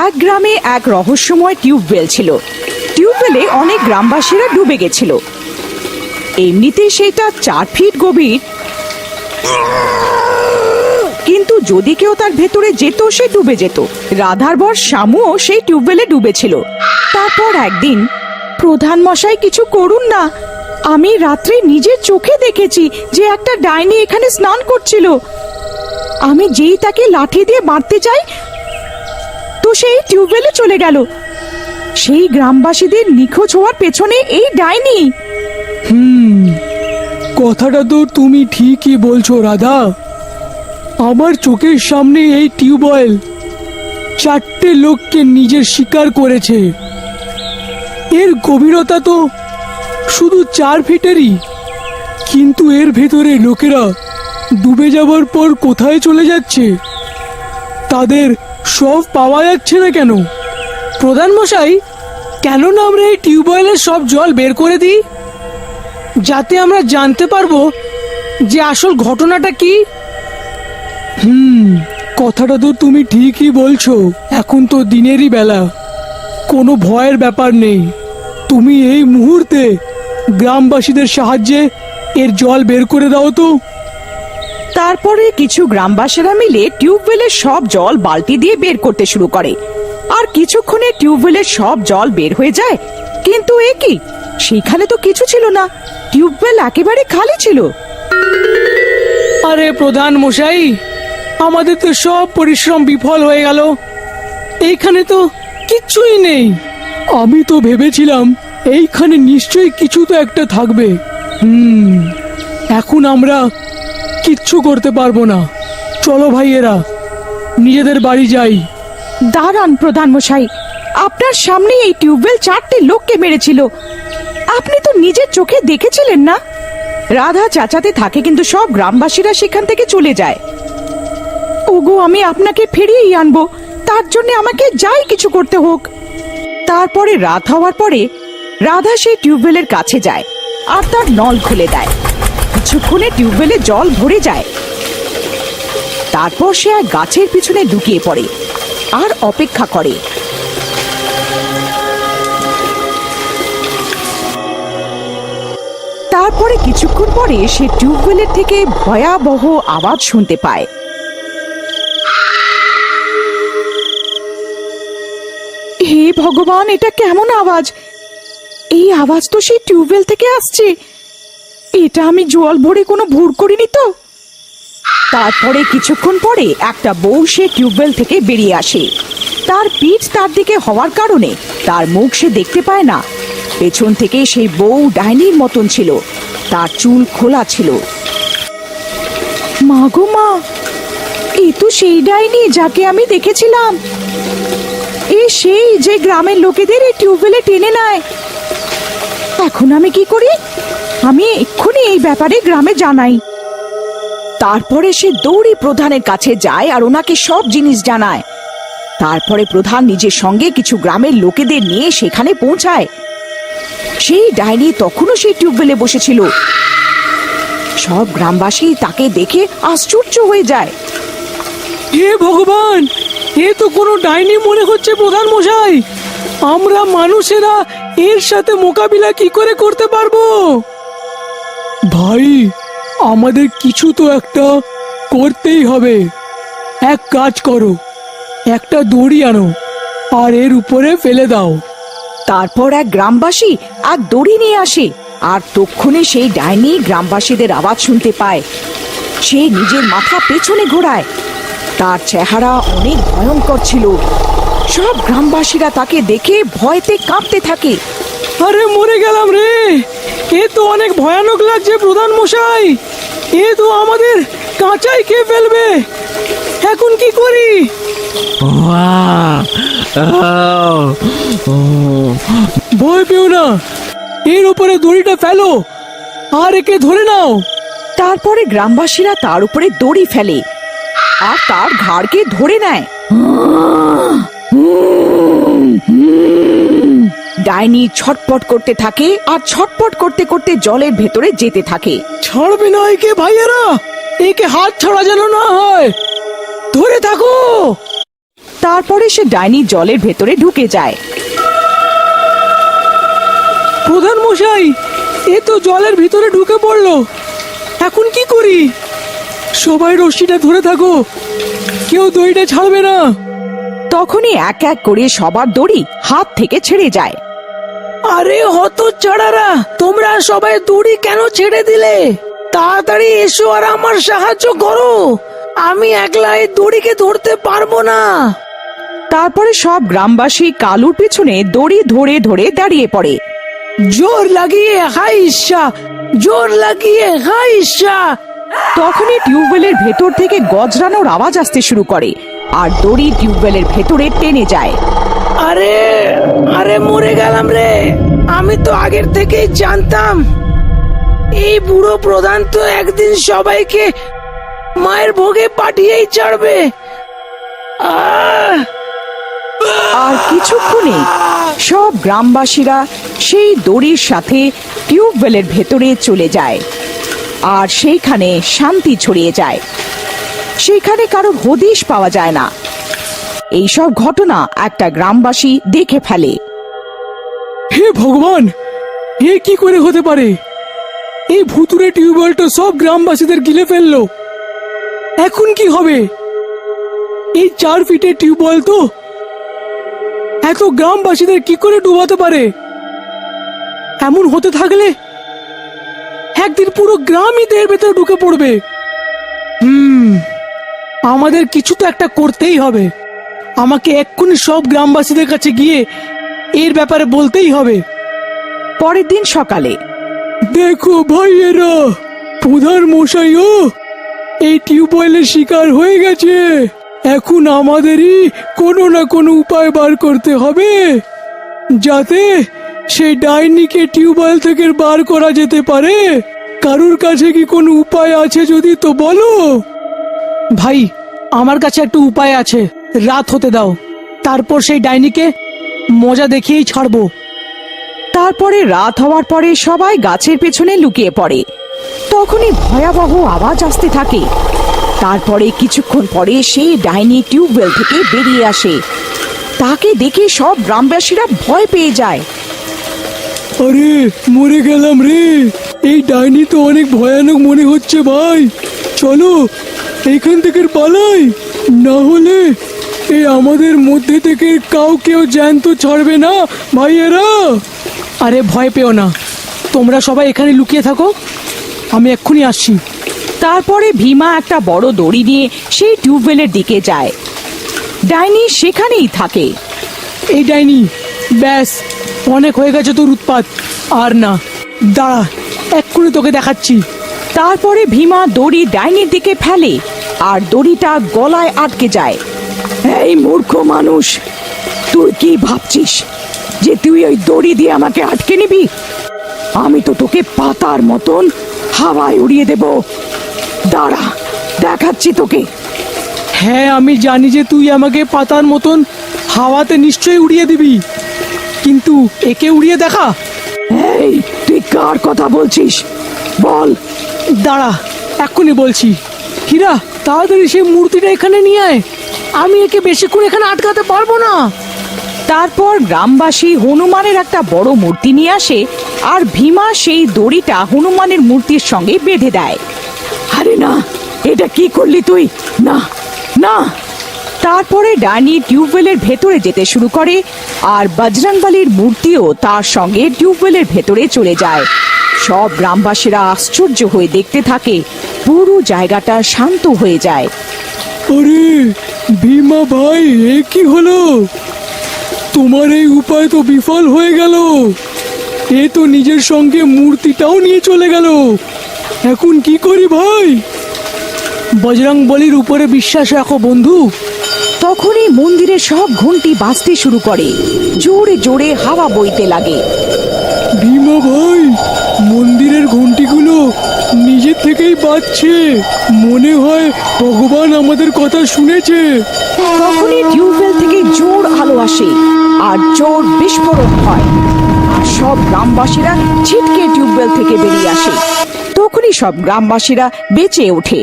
এক গ্রামে এক রহস্যময় টিউবওয়েল ছিল। টিউবওয়েলে অনেক গ্রামবাসীরা ডুবে গেছিল। এমনিতে সেটা 4 ফিট গভীর, কিন্তু যদি কেউ তার ভেতরে যেত সে ডুবে যেত। রাধার বর শামুও সেই টিউবওয়েলে ডুবেছিল। তারপর একদিন, প্রধান মশাই কিছু করুন না, আমি রাত্রে নিজের চোখে দেখেছি যে একটা ডাইনি এখানে স্নান করছিল। আমি যেই তাকে লাঠি দিয়ে মারতে যাই তো সেই টিউবওয়েলে চলে গেল। সেই গ্রামবাসীদের নিখোঁজ হওয়ার পেছনে এই ডাইনি। কথাটা তো তুমি ঠিকই বলছো রাধা। আমার চোখের সামনে এই টিউবওয়েল 4টে লোককে নিজের শিকার করেছে। এর গভীরতা তো শুধু 4 ফিটেরই, কিন্তু এর ভেতরে লোকেরা ডুবে যাবার পর কোথায় চলে যাচ্ছে তাদের সব পাওয়া যাচ্ছে না কেন? প্রধান মশাই, কেন না আমরা এই টিউবওয়েলের সব জল বের করে দিই, যাতে আমরা জানতে পারবো যে আসল ঘটনাটা কি? কথাটা তো তুমি ঠিকই বলছো। এখন তো দিনেরই বেলা, কোনো ভয়ের ব্যাপার নেই। তুমি এই মুহূর্তে গ্রামবাসীদের সাহায্যে এর জল বের করে দাও তো। তারপরে কিছু গ্রামবাসীরা মিলে টিউবওয়েলের সব জল বালতি দিয়ে বের করতে শুরু করে। আর কিছুক্ষণে টিউবওয়েলের সব জল বের হয়ে যায়। কিন্তু এ কি, সেখানে তো কিছু ছিল না, টিউবওয়েল একেবারে খালি ছিল। আরে প্রধান মশাই, আমাদের তো সব পরিশ্রম বিফল হয়ে গেল। এইখানে তো কিচ্ছুই নেই। আমি তো ভেবেছিলাম এইখানে নিশ্চয়ই কিছু তো একটা থাকবে। এখন আমরা কিচ্ছু করতে পারবো না। চলো ভাইয়েরা, নিজেদের বাড়ি যাই। দাঁড়ান প্রধান মশাই, আপনার সামনে এই টিউবওয়েল 4টে লোককে মেরেছিল। আপনি তো নিজের চোখে দেখেছিলেন না? রাধা চাচাতে থাকে, কিন্তু সব গ্রামবাসীরা সেখান থেকে চলে যায়। ওগো, আমি আপনাকে ফিরিয়েই আনবো, তার জন্য আমাকে যাই কিছু করতে হোক। তারপরে রাত হওয়ার পরে রাধা সেই টিউবওয়েলের কাছে যায় আর তার নল খুলে দেয়। কিছুক্ষণে টিউবওয়েলে জল ভরে যায়। তারপর সে এক গাছের পিছনে লুকিয়ে পড়ে আর অপেক্ষা করে। তারপরে কিছুক্ষণ পরে সে টিউবওয়েলের থেকে ভয়াবহ আওয়াজ শুনতে পায়। হে ভগবান, এটা কেমন আওয়াজ? এই আওয়াজ তো সেই টিউবওয়েল থেকে আসছে। এটা আমি জল ভরে কোনো ভুল করিনি তো? তারপরে কিছুক্ষণ পরে একটা বউ সে টিউবওয়েল থেকে বেরিয়ে আসে। তার পিঠ তার দিকে হওয়ার কারণে তার মুখ সে দেখতে পায় না। পেছন থেকে সেই বউ ডাইনির মতন ছিল, তার চুল খোলা ছিল। মা গো মা, এ তো সেই ডাইনি যাকে আমি দেখেছিলাম। এ সেই যে গ্রামের লোকেদের এই টিউবওয়েলে টেনে নেয়। এখন আমি কি করি? আমি এক্ষুনি এই ব্যাপারে গ্রামে জানাই। তারপরে সে দৌড়ে প্রধানের কাছে যায় আর ওনাকে সব জিনিস জানায়। তারপরে প্রধান নিজের সঙ্গে কিছু গ্রামের লোকেদের নিয়ে সেখানে পৌঁছায়। সেই ডাইনি তখনও সেই টিউবওয়েলে বসেছিল। সব গ্রামবাসী তাকে দেখে আশ্চর্য হয়ে যায়। হে ভগবান, এ তো কোনো ডাইনি মনে হচ্ছে প্রধান মশাই। আমরা মানুষেরা এর সাথে মোকাবিলা কি করে করতে পারবো? ভাই, আমাদের কিছু তো একটা করতেই হবে। এক কাজ করো, একটা দড়ি আনো আর এর উপরে ফেলে দাও। তারপর এক গ্রামবাসী এক দড়ি নিয়ে আসে আর তক্ষুনি সেই ডাইনি গ্রামবাসীদের আওয়াজ শুনতে পায়। সে নিজের মাথা পেছনে ঘোরায়। তার চেহারা অনেক ভয়ঙ্কর ছিল। সব গ্রামবাসীরা তাকে দেখে ভয়তে কাঁপতে থাকে। আরে মরে গেলাম রে, এ তো অনেক ভয়ানক লাগছে প্রধান মশাই। এ তো আমাদের কাঁচাই খেয়ে ফেলবে। এখন কি করি? ভয় পেও না, এর উপরে দড়িটা ফেলো আর একে ধরে নাও। তারপরে গ্রামবাসীরা তার উপরে দড়ি ফেলে আর তার ঘাড়কে ধরে নেয়। ডাইনি ছটপট করতে থাকে আর ছটপট করতে করতে জলের ভেতরে যেতে থাকে। ছাড়বে না একে ভাইয়েরা, একে হাত ছাড়া যেন না হয়। ধরে থাকো। তারপরে সে ডাইনি জলের ভেতরে ঢুকে যায়। প্রধান মশাই, এ তো জলের ভিতরে ঢুকে পড়লো, এখন কি করি? সবাই রশ্মিটা ধরে থাকো, কেউ দড়িটা ছাড়বে না। তখনই এক এক করে সবার দড়ি হাত থেকে ছেড়ে যায়। আরে হতচ্ছাড়ারা, তোমরা সবাই দড়ি কেন ছেড়ে দিলে? তাড়াতাড়ি এসো আর আমার সাহায্য করো, আমি একলা এই দড়িকে ধরতে পারবো না। তারপরে সব গ্রামবাসী কালুর পিছনে দড়ি ধরে ধরে দাঁড়িয়ে পড়ে। জোর লাগিয়ে হাই ঈর্ষা, জোর লাগিয়ে হাই ঈর্ষা। তখনই টিউবওয়েলের ভেতর থেকে গজরানোর আওয়াজ আসতে শুরু করে আর দড়ি টিউবওয়েলের ভেতরে টেনে যায়। আরে আরে মরে গেলাম রে, আমি তো আগের থেকেই জানতাম এই বুড়ো প্রধান তো একদিন সবাইকে মায়ের ভোগে পাঠিয়েই ছাড়বে। আর কিছুক্ষণে সব গ্রামবাসীরা সেই দড়ির সাথে টিউবওয়েলের ভেতরে চলে যায় আর সেইখানে শান্তি ছড়িয়ে যায়। সেখানে কারো হদিশ পাওয়া যায় না। এইসব ঘটনা একটা গ্রামবাসী দেখে ফেলে। হে ভগবান, এ কি করে হতে পারে? এই ভুতুরে টিউবওয়েলটা সব গ্রামবাসীদের গিলে ফেললো, এখন কি হবে? এই 4 ফিটের টিউবওয়েল তো এত গ্রামবাসীদের কি করে ডুবাতে পারে? এমন হতে থাকলে একদিন পুরো গ্রামই এর ভেতরে ঢুকে পড়বে। আমাদের কিছু তো একটা করতেই হবে। আমাকে এক্ষুনি সব গ্রামবাসীদের কাছে গিয়ে এর ব্যাপারে বলতেই হবে। পরের দিন সকালে দেখো ভাইয়েরা, প্রধান মশাইও এই টিউবওয়েলের শিকার হয়ে গেছে। এখন আমাদেরই কোনো না কোনো উপায় বার করতে হবে যাতে সেই ডাইনিকে টিউবওয়েল থেকে বার করা যেতে পারে। কারুর কাছে কি কোনো উপায় আছে যদি তো বলো। ভাই, আমার কাছে একটা উপায় আছে, রাত হতে দাও, তারপর সেই ডাইনিকে মজা দেখিয়েই ছাড়বো। তারপরে রাত হওয়ার পরে সবাই গাছের পেছনে লুকিয়ে পড়ে। তখনই ভয়াবহ আওয়াজ আসতে থাকে। তারপরে কিছুক্ষণ পরে সেই ডাইনি টিউবওয়েল থেকে বেরিয়ে আসে। তাকে দেখে সব গ্রামবাসীরা ভয় পেয়ে যায়। আরে মরে গেলাম রে, এই ডাইনি তো অনেক ভয়ানক মনে হচ্ছে ভাই। চলো এখান থেকে পালাই, না হলে এই আমাদের মধ্যে থেকে কাউকেও জ্যান্ত ছাড়বে না ভাইয়েরা। আরে ভয় পেও না, তোমরা সবাই এখানে লুকিয়ে থাকো, আমি এক্ষুনি আসছি। তারপরে ভীমা একটা বড় দড়ি নিয়ে সেই টিউবওয়েলের দিকে যায়। ডাইনি সেখানেই থাকে। এই ডাইনি, ব্যাস অনেক হয়ে গেছে তোর উৎপাত, আর না, দাঁড়া এক্ষুনি তোকে দেখাচ্ছি। তারপরে ভীমা দড়ি ডাইনির দিকে ফেলে আর দড়িটা গলায় আটকে যায়। এই মূর্খ মানুষ, তুই কি ভাবছিস যে তুই ওই দড়ি দিয়ে আমাকে আটকে নিবি? আমি তো তোকে পাতার মতন হাওয়ায় উড়িয়ে দেব। দাঁড়া, দেখাচ্ছি তোকে। হ্যাঁ, আমি জানি যে তুই আমাকে পাতার মতন হাওয়াতে নিশ্চয়ই উড়িয়ে দিবি, কিন্তু একে উড়িয়ে দেখা। এই, তুই কার কথা বলছিস বল? দাঁড়া, এক্ষুনি বলছি। হীরা, তাড়াতাড়ি সেই মূর্তিটা এখানে নিয়ে আয়, আমি একে বেশিক্ষণ এখানে আটকাতে পারবো না। তারপর গ্রামবাসী হনুমানের একটা বড় মূর্তি নিয়ে আসে আর ভীমা সেই দড়িটা হনুমানের মূর্তির সঙ্গে বেঁধে দেয়। আরে না, এটা কি করলি তুই? না না। তারপরে ডাইনি টিউবওয়েলের ভেতরে যেতে শুরু করে আর বজরংবলীর মূর্তিও তার সঙ্গে টিউবওয়েলের ভেতরে চলে যায়। সব গ্রামবাসীরা আশ্চর্য হয়ে দেখতে থাকে। পুরো জায়গাটা শান্ত হয়ে যায়। আরে ভীমা ভাই, এ কি হলো? তোমার এই উপায় তো বিফল হয়ে গেল। এ তো নিজের সঙ্গে মূর্তিটাও নিয়ে চলে গেল। এখন কি করি ভাই? বজরংবলীর উপরে বিশ্বাস রাখো বন্ধু। তখনই মন্দিরে সব ঘন্টি বাজতে শুরু করে, জোরে জোরে হাওয়া বইতে লাগে। ভীমা ভাই, মন্দিরের ঘন্টিগুলো নিজের থেকেই বাজছে, মনে হয় ভগবান আমাদের কথা শুনেছে। তখনই টিউবওয়েল থেকে জোর আলো আসে আর জোর বিস্ফোরণ হয় আর সব গ্রামবাসীরা ছিটকে টিউবওয়েল থেকে বেরিয়ে আসে। তখনই সব গ্রামবাসীরা বেঁচে ওঠে।